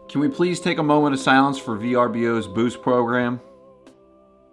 Can we please take a moment of silence for VRBO's Boost program?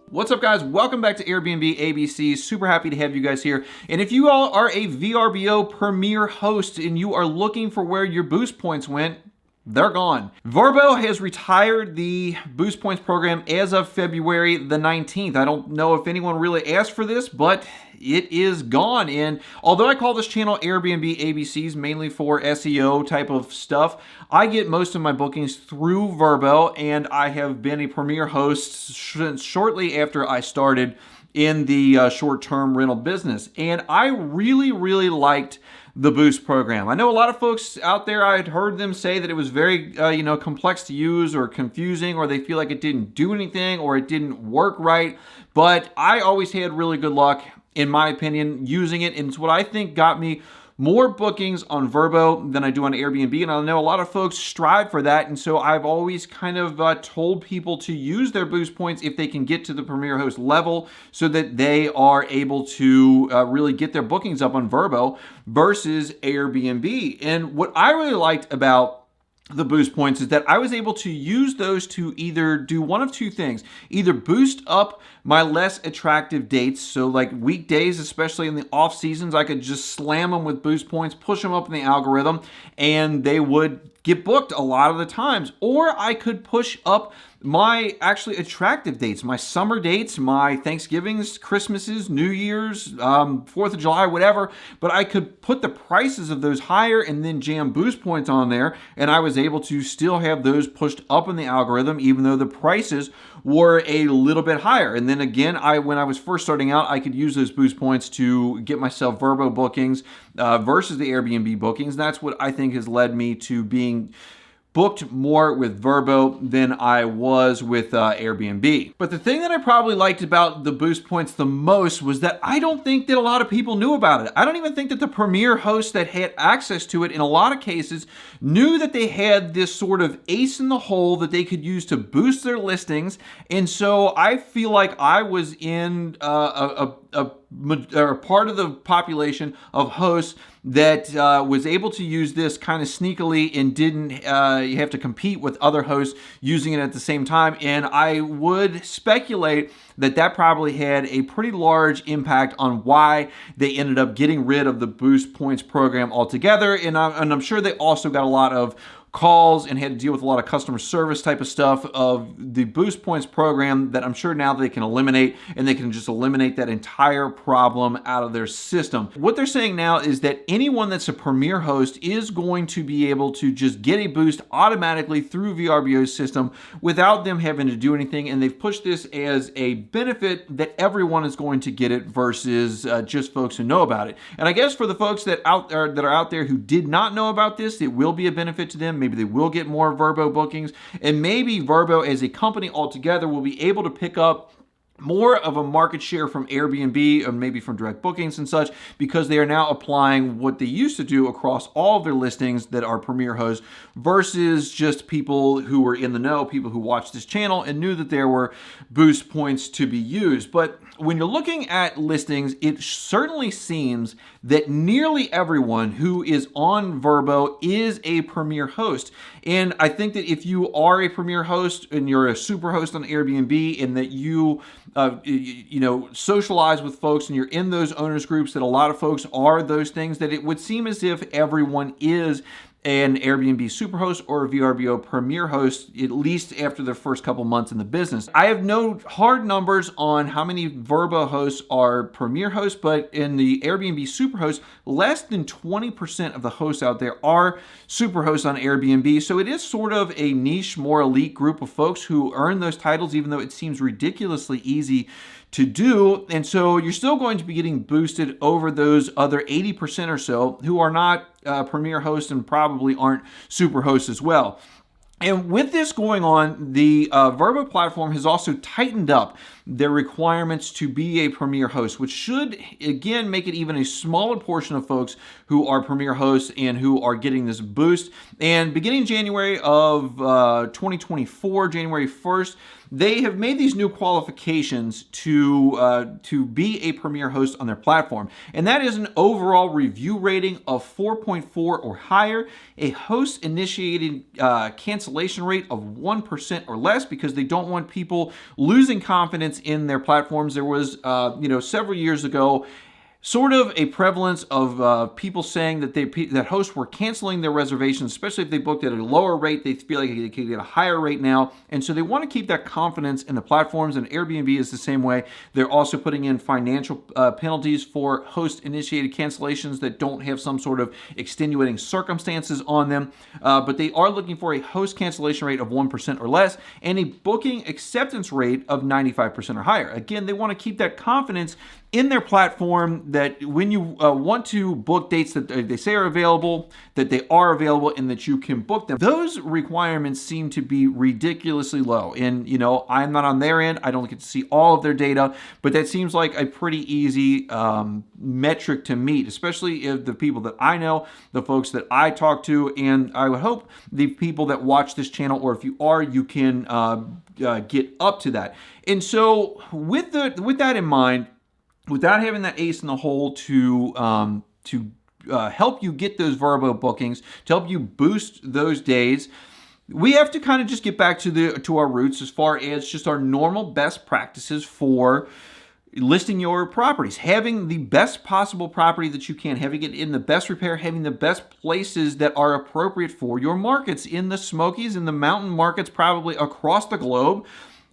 What's up, guys? Welcome back to Airbnb ABC. Super happy to have you guys here. And if you all are a VRBO Premier Host and you are looking for where your Boost points went, they're gone. VRBO has retired the Boost Points program as of February the 19th. I don't know if anyone really asked for this, but it is gone. And although I call this channel Airbnb ABCs mainly for SEO type of stuff, I get most of my bookings through VRBO, and I have been a Premier Host since shortly after I started in the short-term rental business. And I really liked the Boost program. I know a lot of folks out there, I had heard them say that it was very complex to use or confusing, or they feel like it didn't do anything or it didn't work right. But I always had really good luck, in my opinion, using it. And it's what I think got me more bookings on VRBO than I do on Airbnb, and I know a lot of folks strive for that, and so I've always kind of told people to use their Boost points if they can get to the Premier Host level so that they are able to really get their bookings up on VRBO versus Airbnb. And what I really liked about the Boost points is that I was able to use those to either do one of two things: either boost up my less attractive dates, so like weekdays, especially in the off seasons, I could just slam them with Boost points, push them up in the algorithm, and they would get booked a lot of the times. Or I could push up my actually attractive dates, my summer dates, my Thanksgivings, Christmases, New Year's, 4th of July, whatever, but I could put the prices of those higher and then jam Boost points on there, and I was able to still have those pushed up in the algorithm even though the prices were a little bit higher. And then again, when I was first starting out, I could use those Boost points to get myself VRBO bookings versus the Airbnb bookings. That's what I think has led me to being booked more with VRBO than I was with Airbnb. But the thing that I probably liked about the Boost points the most was that I don't think that a lot of people knew about it. I don't even think that the Premier hosts that had access to it in a lot of cases knew that they had this sort of ace in the hole that they could use to boost their listings. And so I feel like I was in a part of the population of hosts that was able to use this kind of sneakily and didn't have to compete with other hosts using it at the same time. And I would speculate that that probably had a pretty large impact on why they ended up getting rid of the Boost Points program altogether. And I'm sure they also got a lot of calls and had to deal with a lot of customer service type of stuff of the Boost Points program that I'm sure now they can eliminate, and they can just eliminate that entire problem out of their system. What they're saying now is that anyone that's a Premier host is going to be able to just get a boost automatically through VRBO's system without them having to do anything, and they've pushed this as a benefit that everyone is going to get it versus just folks who know about it. And I guess for the folks that are out there who did not know about this, it will be a benefit to them. Maybe they will get more VRBO bookings, and maybe VRBO as a company altogether will be able to pick up more of a market share from Airbnb or maybe from direct bookings and such, because they are now applying what they used to do across all of their listings that are Premier hosts versus just people who were in the know, people who watched this channel and knew that there were Boost points to be used. But when you're looking at listings, it certainly seems that nearly everyone who is on VRBO is a Premier host. And I think that if you are a Premier host and you're a super host on Airbnb, and that you socialize with folks and you're in those owners groups, that a lot of folks are those things, that it would seem as if everyone is an Airbnb Superhost or a VRBO Premier Host, at least after their first couple months in the business. I have no hard numbers on how many VRBO hosts are Premier Hosts, but in the Airbnb Superhost, less than 20% of the hosts out there are Superhosts on Airbnb. So it is sort of a niche, more elite group of folks who earn those titles, even though it seems ridiculously easy to do. And so you're still going to be getting boosted over those other 80% or so who are not Premier hosts and probably aren't super hosts as well. And with this going on, the VRBO platform has also tightened up their requirements to be a Premier host, which should, again, make it even a smaller portion of folks who are Premier hosts and who are getting this boost. And beginning January of 2024, January 1st, they have made these new qualifications to be a Premier host on their platform. And that is an overall review rating of 4.4 or higher, a host-initiated cancellation rate of 1% or less, because they don't want people losing confidence in their platforms. There was, several years ago, sort of a prevalence of people saying that that hosts were canceling their reservations, especially if they booked at a lower rate. They feel like they could get a higher rate now. And so they want to keep that confidence in the platforms, and Airbnb is the same way. They're also putting in financial penalties for host-initiated cancellations that don't have some sort of extenuating circumstances on them. But they are looking for a host cancellation rate of 1% or less and a booking acceptance rate of 95% or higher. Again, they want to keep that confidence in their platform that when you want to book dates that they say are available, that they are available and that you can book them. Those requirements seem to be ridiculously low. And, I'm not on their end. I don't get to see all of their data, but that seems like a pretty easy metric to meet, especially if the people that I know, the folks that I talk to, and I would hope the people that watch this channel, or if you are, you can get up to that. And so with that in mind, without having that ace in the hole to help you get those VRBO bookings, to help you boost those days, we have to kind of just get back to our roots as far as just our normal best practices for listing your properties, having the best possible property that you can, having it in the best repair, having the best places that are appropriate for your markets. In the Smokies, in the mountain markets, probably across the globe,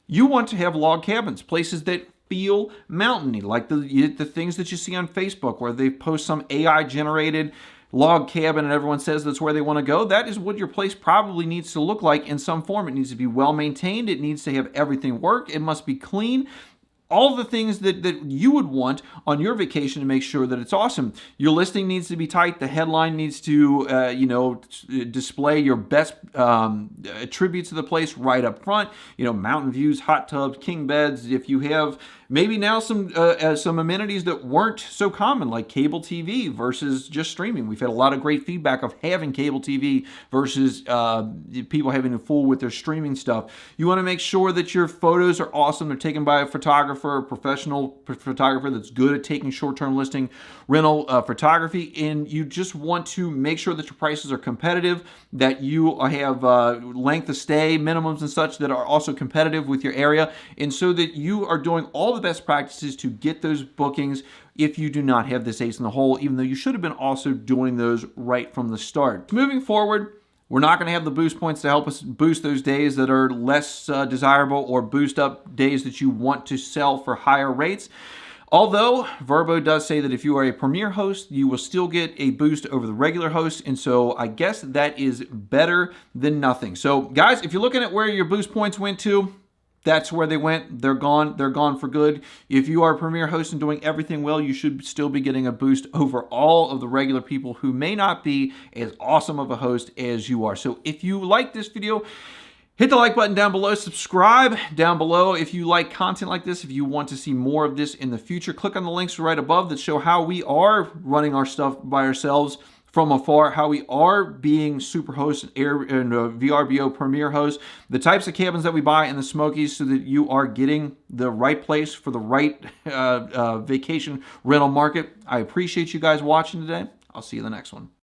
you want to have log cabins, places that feel mountainy, like the things that you see on Facebook where they post some AI-generated log cabin and everyone says that's where they want to go. That is what your place probably needs to look like in some form. It needs to be well maintained. It needs to have everything work. It must be clean. All the things that you would want on your vacation to make sure that it's awesome. Your listing needs to be tight. The headline needs to, display your best attributes of the place right up front. Mountain views, hot tubs, king beds. If you have maybe now some amenities that weren't so common, like cable TV versus just streaming. We've had a lot of great feedback of having cable TV versus people having to fool with their streaming stuff. You want to make sure that your photos are awesome. They're taken by a photographer, a professional photographer that's good at taking short-term listing rental photography. And you just want to make sure that your prices are competitive, that you have length of stay minimums and such that are also competitive with your area, and so that you are doing all the best practices to get those bookings if you do not have this ace in the hole, even though you should have been also doing those right from the start. Moving forward, we're not going to have the boost points to help us boost those days that are less desirable, or boost up days that you want to sell for higher rates. Although VRBO does say that if you are a Premier host, you will still get a boost over the regular host, and so I guess that is better than nothing. So guys, if you're looking at where your boost points went to, that's where they went. They're gone. They're gone for good. If you are a Premier host and doing everything well, you should still be getting a boost over all of the regular people who may not be as awesome of a host as you are. So if you like this video, hit the like button down below. Subscribe down below if you like content like this. If you want to see more of this in the future, click on the links right above that show how we are running our stuff by ourselves from afar, how we are being super hosts and VRBO Premier hosts, the types of cabins that we buy in the Smokies, so that you are getting the right place for the right vacation rental market. I appreciate you guys watching today. I'll see you in the next one.